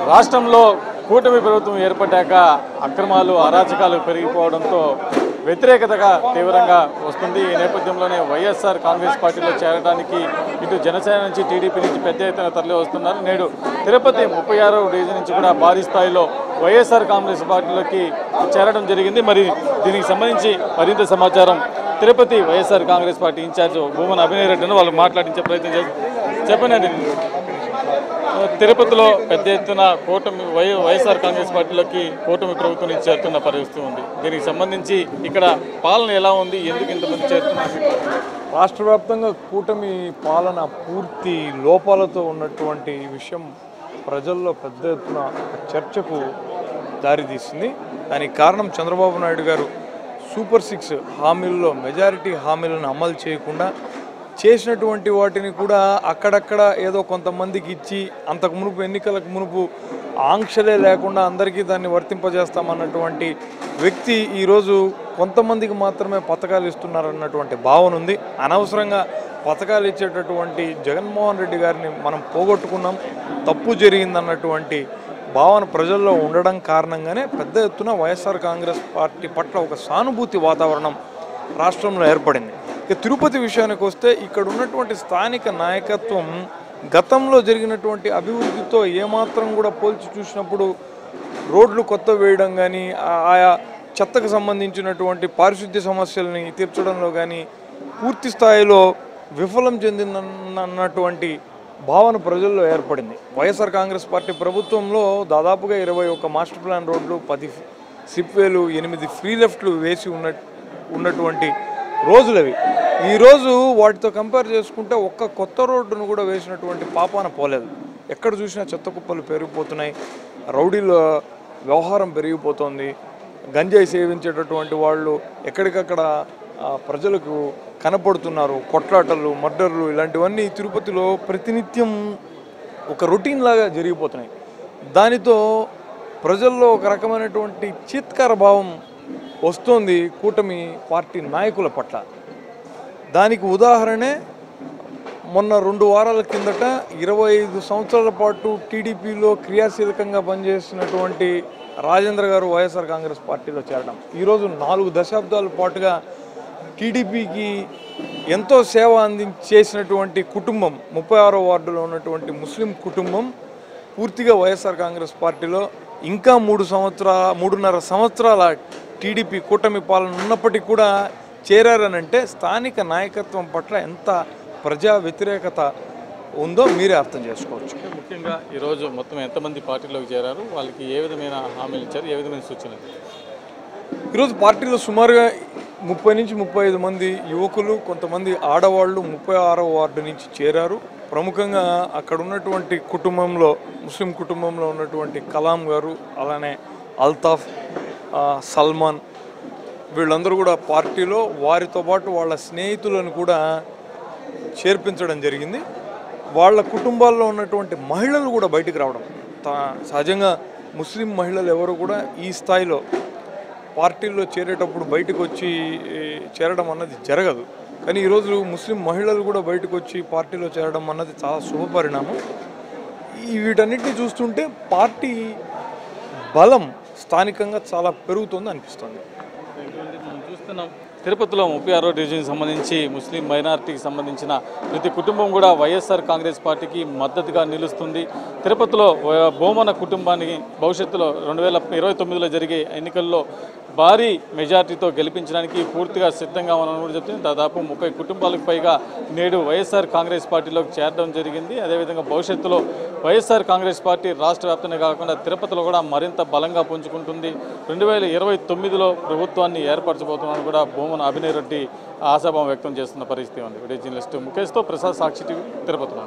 రాష్ట్రంలో కూటమి ప్రభుత్వం ఏర్పడ్డాక అక్రమాలు అరాచకాలు పెరిగిపోవడంతో వ్యతిరేకతగా తీవ్రంగా వస్తుంది. ఈ నేపథ్యంలోనే వైఎస్ఆర్ కాంగ్రెస్ పార్టీలో చేరడానికి ఇటు జనసేన నుంచి టీడీపీ నుంచి పెద్ద ఎత్తున తరలి వస్తున్నారు. నేడు తిరుపతి 36వ డివిజన్ నుంచి కూడా భారీ స్థాయిలో వైఎస్ఆర్ కాంగ్రెస్ పార్టీలోకి చేరడం జరిగింది. మరి దీనికి సంబంధించి మరింత సమాచారం తిరుపతి వైఎస్ఆర్ కాంగ్రెస్ పార్టీ ఇన్ఛార్జ్ భూమన అభినయ్ రెడ్డిని వాళ్ళు మాట్లాడించే ప్రయత్నం చేస్తారు. చెప్పండి, తిరుపతిలో పెద్ద ఎత్తున కూటమి వైఎస్ఆర్ కాంగ్రెస్ పార్టీలోకి కూటమి ప్రభుత్వం నుంచి చేరుతున్న పరిస్థితి ఉంది. దీనికి సంబంధించి ఇక్కడ పాలన ఎలా ఉంది, ఎందుకు ఇంతమంది చేరుతున్నారు? రాష్ట్ర వ్యాప్తంగా కూటమి పాలన పూర్తి లోపాలతో ఉన్నటువంటి విషయం ప్రజల్లో పెద్ద ఎత్తున చర్చకు దారితీసింది. దానికి కారణం చంద్రబాబు నాయుడు గారు సూపర్ 6 హామీల్లో మెజారిటీ హామీలను అమలు చేయకుండా చేసినటువంటి వాటిని కూడా అక్కడక్కడ ఏదో కొంతమందికి ఇచ్చి అంతకు మునుపు ఎన్నికలకు మునుపు ఆంక్షలే లేకుండా అందరికీ దాన్ని వర్తింపజేస్తామన్నటువంటి వ్యక్తి ఈరోజు కొంతమందికి మాత్రమే పథకాలు ఇస్తున్నారన్నటువంటి భావన ఉంది. అనవసరంగా పథకాలు ఇచ్చేటటువంటి జగన్మోహన్ రెడ్డి గారిని మనం పోగొట్టుకున్నాం, తప్పు జరిగిందన్నటువంటి భావన ప్రజల్లో ఉండడం కారణంగానే పెద్ద ఎత్తున వైఎస్ఆర్ కాంగ్రెస్ పార్టీ పట్ల ఒక సానుభూతి వాతావరణం రాష్ట్రంలో ఏర్పడింది. ఇక తిరుపతి విషయానికి వస్తే ఇక్కడ ఉన్నటువంటి స్థానిక నాయకత్వం గతంలో జరిగినటువంటి అభివృద్ధితో ఏమాత్రం కూడా పోల్చి చూసినప్పుడు రోడ్లు కొత్త వేయడం కానీ, ఆయా చెత్తకు సంబంధించినటువంటి పారిశుద్ధ్య సమస్యల్ని తీర్చడంలో కానీ పూర్తి స్థాయిలో విఫలం చెందిందన్నటువంటి భావన ప్రజల్లో ఏర్పడింది. వైఎస్ఆర్ కాంగ్రెస్ పార్టీ ప్రభుత్వంలో దాదాపుగా 21 మాస్టర్ ప్లాన్ రోడ్లు, 10 సిప్వేలు, 8 ఫ్రీ లెఫ్ట్లు వేసి ఉన్నటువంటి రోజులవి. ఈరోజు వాటితో కంపేర్ చేసుకుంటే ఒక్క కొత్త రోడ్డును కూడా వేసినటువంటి పాపాన పోలేదు. ఎక్కడ చూసినా చెత్త కుప్పలు పెరిగిపోతున్నాయి, రౌడీల వ్యవహారం పెరిగిపోతుంది, గంజాయి సేవించేటటువంటి వాళ్ళు ఎక్కడికక్కడ ప్రజలకు కనపడుతున్నారు, కొట్లాటలు, మర్డర్లు ఇలాంటివన్నీ తిరుపతిలో ప్రతినిత్యం ఒక రొటీన్ లాగా జరిగిపోతున్నాయి. దానితో ప్రజల్లో ఒక రకమైనటువంటి చీత్కార భావం వస్తుంది కూటమి పార్టీ నాయకుల పట్ల. దానికి ఉదాహరణే మొన్న 2 వారాల కిందట 25 సంవత్సరాల పాటు టీడీపీలో క్రియాశీలకంగా పనిచేసినటువంటి రాజేంద్ర గారు వైఎస్ఆర్ కాంగ్రెస్ పార్టీలో చేరడం. ఈరోజు 4 దశాబ్దాల పాటుగా టీడీపీకి ఎంతో సేవ చేసినటువంటి కుటుంబం, 36వ వార్డులో ఉన్నటువంటి ముస్లిం కుటుంబం పూర్తిగా వైఎస్ఆర్ కాంగ్రెస్ పార్టీలో ఇంకా 3.5 సంవత్సరాల టీడీపీ కూటమి పాలన ఉన్నప్పటికీ కూడా చేరారనంటే స్థానిక నాయకత్వం పట్ల ఎంత ప్రజా వ్యతిరేకత ఉందో మీరే అర్థం చేసుకోవచ్చు. ముఖ్యంగా ఈరోజు మొత్తం ఎంతమంది పార్టీలోకి చేరారు, వాళ్ళకి ఏ విధమైన హామీలు ఇచ్చారు, ఏ విధమైన సూచనలు? ఈరోజు పార్టీలో సుమారుగా 30 నుంచి 35 మంది యువకులు, కొంతమంది ఆడవాళ్ళు 36వ వార్డు నుంచి చేరారు. ప్రముఖంగా అక్కడ ఉన్నటువంటి కుటుంబంలో, ముస్లిం కుటుంబంలో ఉన్నటువంటి కలాం గారు, అలానే అల్తాఫ్, సల్మాన్, వీళ్ళందరూ కూడా పార్టీలో వారితో పాటు వాళ్ళ స్నేహితులను కూడా చేర్పించడం జరిగింది. వాళ్ళ కుటుంబాల్లో ఉన్నటువంటి మహిళలు కూడా బయటికి రావడం. సహజంగా ముస్లిం మహిళలు ఎవరు కూడా ఈ స్థాయిలో పార్టీల్లో చేరేటప్పుడు బయటకు వచ్చి చేరడం అన్నది జరగదు. కానీ ఈరోజు ముస్లిం మహిళలు కూడా బయటకు వచ్చి పార్టీలో చేరడం అన్నది చాలా శుభపరిణామం. వీటన్నిటిని చూస్తుంటే పార్టీ బలం స్థానికంగా చాలా పెరుగుతుంది అనిపిస్తుంది. మనం చూస్తున్నాం తిరుపతిలో 36వ డివిజన్కి సంబంధించి ముస్లిం మైనారిటీకి సంబంధించిన ప్రతి కుటుంబం కూడా వైఎస్ఆర్ కాంగ్రెస్ పార్టీకి మద్దతుగా నిలుస్తుంది. తిరుపతిలో భూమన కుటుంబానికి భవిష్యత్తులో 2029లో జరిగే ఎన్నికల్లో భారీ మెజార్టీతో గెలిపించడానికి పూర్తిగా సిద్ధంగా ఉన్నామని కూడా చెప్తుంది. దాదాపు 30 కుటుంబాలకు పైగా నేడు వైఎస్ఆర్ కాంగ్రెస్ పార్టీలోకి చేరడం జరిగింది. అదేవిధంగా భవిష్యత్తులో వైఎస్ఆర్ కాంగ్రెస్ పార్టీ రాష్ట్ర వ్యాప్తంగా కాకుండా తిరుపతిలో కూడా మరింత బలంగా పుంజుకుంటుంది. 2029లో ప్రభుత్వాన్ని ఏర్పరచబోతున్నామని కూడా భూమన అభినయ్ రెడ్డి ఆశాభావం వ్యక్తం చేస్తున్న పరిస్థితి ఉంది. వీడియో జర్నలిస్ట్ ముఖేష్తో ప్రసాద్, సాక్షి టీవీ, తిరుపతిలో.